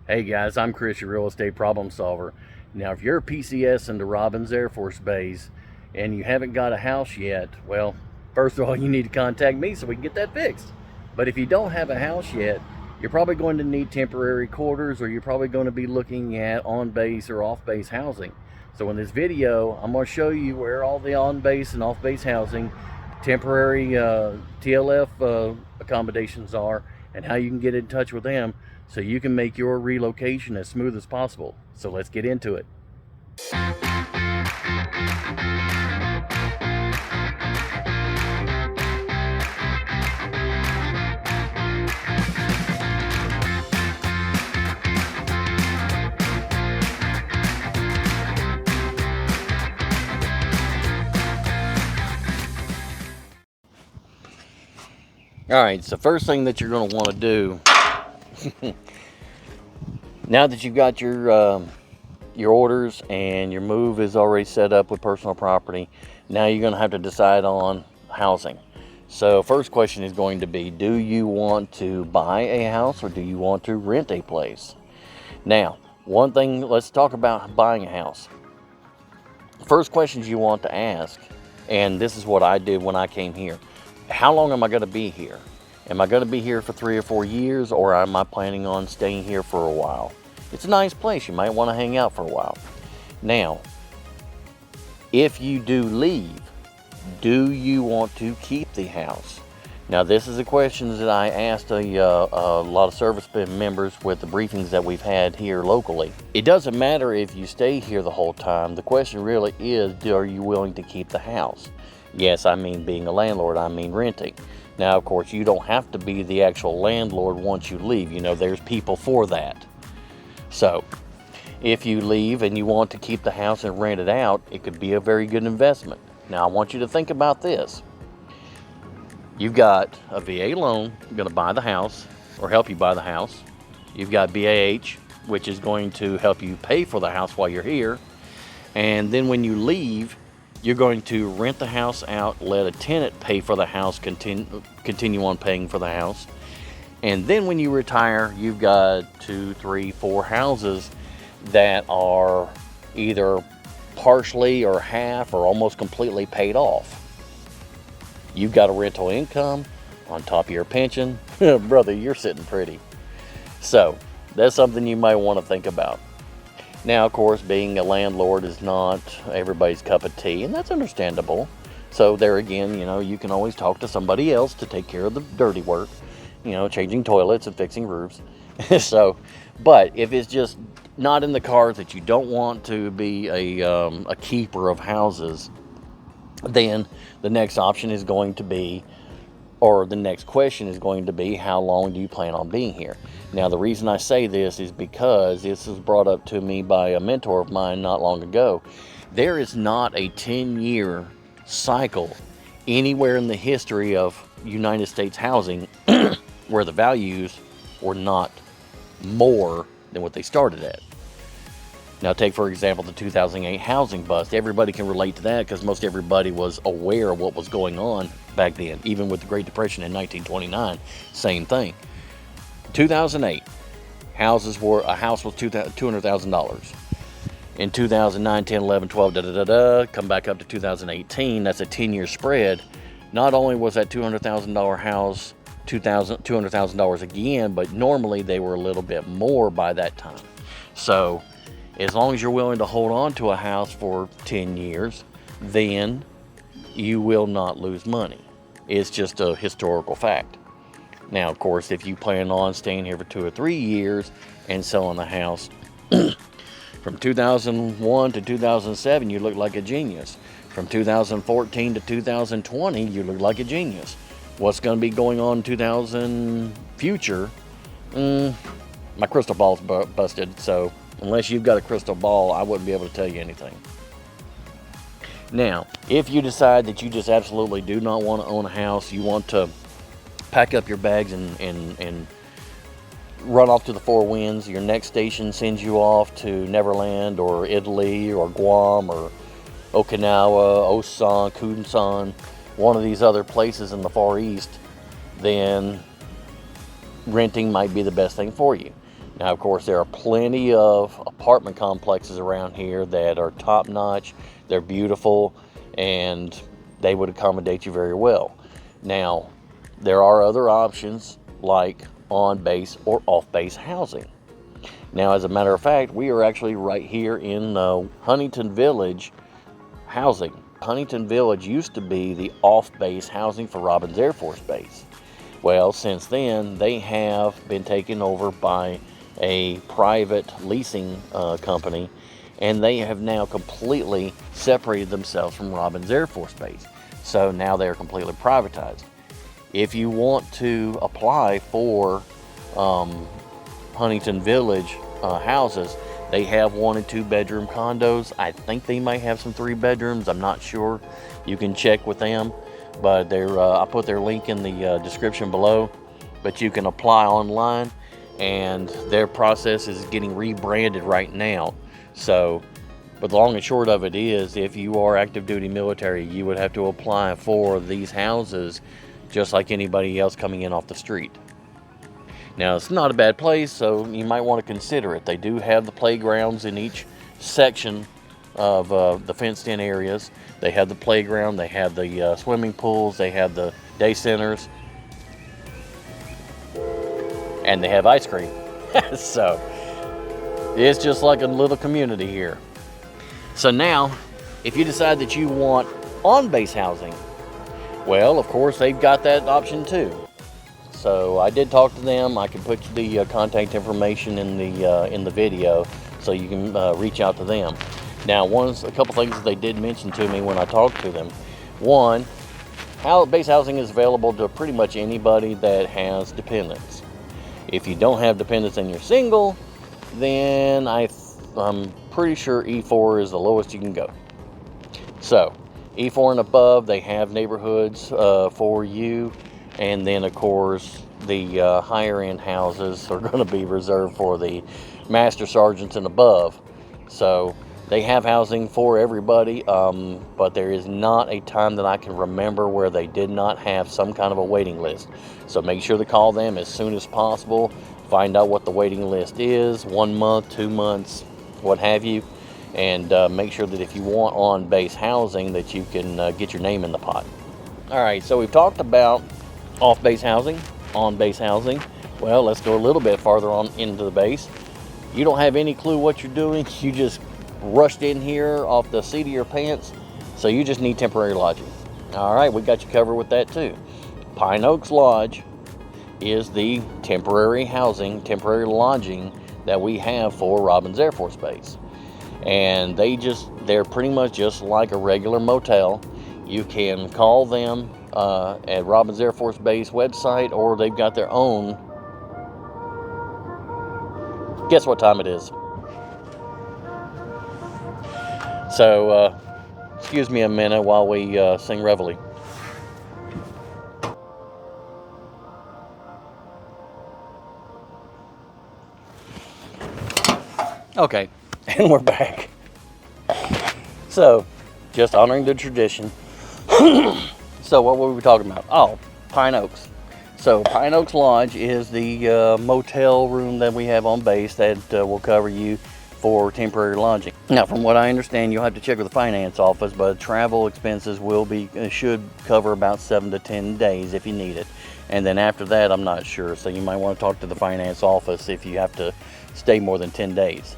Hey guys, I'm Chris, your real estate problem solver. Now, if you're a PCS in the Robins Air Force Base and you haven't got a house yet, well, first of all, you need to contact me so we can get that fixed. But if you don't have a house yet, you're probably going to need temporary quarters, or you're probably going to be looking at on-base or off-base housing. So in this video, I'm going to show you where all the on-base and off-base housing, temporary TLF accommodations are, and how you can get in touch with them so you can make your relocation as smooth as possible. So let's get into it. All right, so first thing that you're going to want to do now that you've got your orders and your move is already set up with personal property, now you're going to have to decide on housing. So first question is going to be, do you want to buy a house or do you want to rent a place? Now, one thing, let's talk about buying a house. First questions you want to ask, and this is what I did when I came here. How long am I going to be here? Am I going to be here for 3 or 4 years, or am I planning on staying here for a while? It's a nice place. You might want to hang out for a while. Now, if you do leave, do you want to keep the house? Now, this is a question that I asked a lot of service members with the briefings that we've had here locally. It doesn't matter if you stay here the whole time. The question really is, are you willing to keep the house? Yes, I mean being a landlord, I mean renting. Now, of course, you don't have to be the actual landlord once you leave. You know, there's people for that. So, if you leave and you want to keep the house and rent it out, it could be a very good investment. Now, I want you to think about this. You've got a VA loan going to buy the house or help you buy the house. You've got BAH, which is going to help you pay for the house while you're here. And then when you leave, you're going to rent the house out, let a tenant pay for the house, continue on paying for the house. And then when you retire, you've got 2, 3, 4 houses that are either partially or half or almost completely paid off. You've got a rental income on top of your pension. Brother, you're sitting pretty. So that's something you might want to think about. Now, of course, being a landlord is not everybody's cup of tea, and that's understandable. So there again, you know, you can always talk to somebody else to take care of the dirty work, you know, changing toilets and fixing roofs. So, but if it's just not in the cards that you don't want to be a keeper of houses, then the next option is going to be, or the next question is going to be, how long do you plan on being here? Now, the reason I say this is because this was brought up to me by a mentor of mine not long ago. There is not a 10-year cycle anywhere in the history of United States housing where the values were not more than what they started at. Now, take, for example, the 2008 housing bust. Everybody can relate to that because most everybody was aware of what was going on back then. Even with the Great Depression in 1929, same thing. 2008, a house was $200,000. In 2009, 10, 11, 12, come back up to 2018. That's a 10-year spread. Not only was that $200,000 house $200,000 again, but normally they were a little bit more by that time. So as long as you're willing to hold on to a house for 10 years, then you will not lose money. It's just a historical fact. Now, of course, if you plan on staying here for 2 or 3 years and selling the house, from 2001 to 2007, you look like a genius. From 2014 to 2020, you look like a genius. What's going to be going on in 2000 future? My crystal ball's busted, so unless you've got a crystal ball, I wouldn't be able to tell you anything. Now, if you decide that you just absolutely do not want to own a house, you want to pack up your bags and run off to the four winds, your next station sends you off to Neverland or Italy or Guam or Okinawa, Osan, Kunsan, one of these other places in the Far East, then renting might be the best thing for you. Now, of course, there are plenty of apartment complexes around here that are top-notch, they're beautiful, and they would accommodate you very well. Now, there are other options like on-base or off-base housing. Now, as a matter of fact, we are actually right here in Huntington Village housing. Huntington Village used to be the off-base housing for Robins Air Force Base. Well, since then, they have been taken over by a private leasing company, and they have now completely separated themselves from Robins Air Force Base. So now they're completely privatized. If you want to apply for Huntington Village houses, they have 1 and 2 bedroom condos. I think they might have some 3 bedrooms. I'm not sure. You can check with them, but I put their link in the description below. But you can apply online, and their process is getting rebranded right now. So, but the long and short of it is, if you are active duty military, you would have to apply for these houses just like anybody else coming in off the street. Now, it's not a bad place, so you might want to consider it. They do have the playgrounds in each section of the fenced-in areas. They have the playground, they have the swimming pools, they have the day centers, and they have ice cream. So, it's just like a little community here. So now, if you decide that you want on-base housing, well, of course, they've got that option too. So I did talk to them. I can put the contact information in the video, so you can reach out to them. Now, a couple things that they did mention to me when I talked to them. One, base housing is available to pretty much anybody that has dependents. If you don't have dependents and you're single, then I'm pretty sure E4 is the lowest you can go. So E4 and above, they have neighborhoods for you. And then, of course, the higher end houses are going to be reserved for the master sergeants and above. So they have housing for everybody, but there is not a time that I can remember where they did not have some kind of a waiting list. So make sure to call them as soon as possible. Find out what the waiting list is, 1 month, 2 months, what have you. And make sure that if you want on-base housing, that you can get your name in the pot. All right, so we've talked about off-base housing, on-base housing. Well, let's go a little bit farther on into the base. You don't have any clue what you're doing. You just rushed in here off the seat of your pants, so you just need temporary lodging. All right, we got you covered with that too. Pine Oaks Lodge is the temporary housing, temporary lodging that we have for Robins Air Force Base. And they're pretty much just like a regular motel. You can call them at Robins Air Force Base website, or they've got their own. Guess what time it is? So, excuse me a minute while we sing Reveille. Okay, and we're back. So, just honoring the tradition. So what were we talking about? Oh, Pine Oaks. So Pine Oaks Lodge is the motel room that we have on base that will cover you for temporary lodging. Now, from what I understand, you'll have to check with the finance office, but travel expenses should cover about 7 to 10 days if you need it. And then after that, I'm not sure. So you might want to talk to the finance office if you have to stay more than 10 days.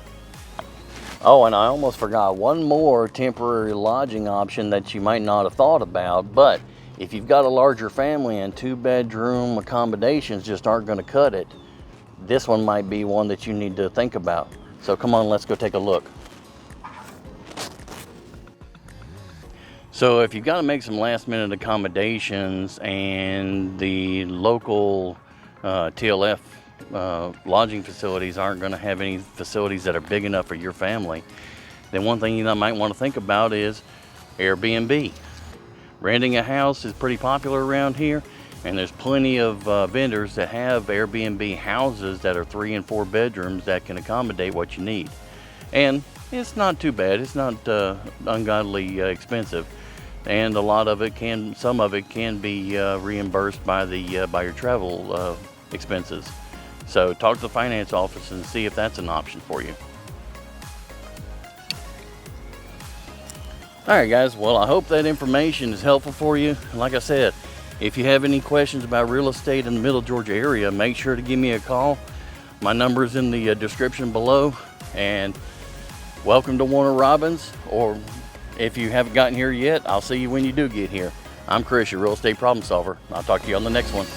Oh, and I almost forgot one more temporary lodging option that you might not have thought about, but if you've got a larger family and 2-bedroom accommodations just aren't going to cut it, this one might be one that you need to think about. So come on, let's go take a look. So if you've got to make some last-minute accommodations and the local TLF lodging facilities aren't going to have any facilities that are big enough for your family, then one thing you might want to think about is Airbnb. Renting a house is pretty popular around here, and there's plenty of vendors that have Airbnb houses that are 3 and 4 bedrooms that can accommodate what you need. And it's not too bad. It's not ungodly expensive, and some of it can be reimbursed by your travel expenses. So talk to the finance office and see if that's an option for you. All right, guys. Well, I hope that information is helpful for you. And like I said, if you have any questions about real estate in the Middle Georgia area, make sure to give me a call. My number is in the description below. And welcome to Warner Robins, or if you haven't gotten here yet, I'll see you when you do get here. I'm Chris, your real estate problem solver. I'll talk to you on the next one.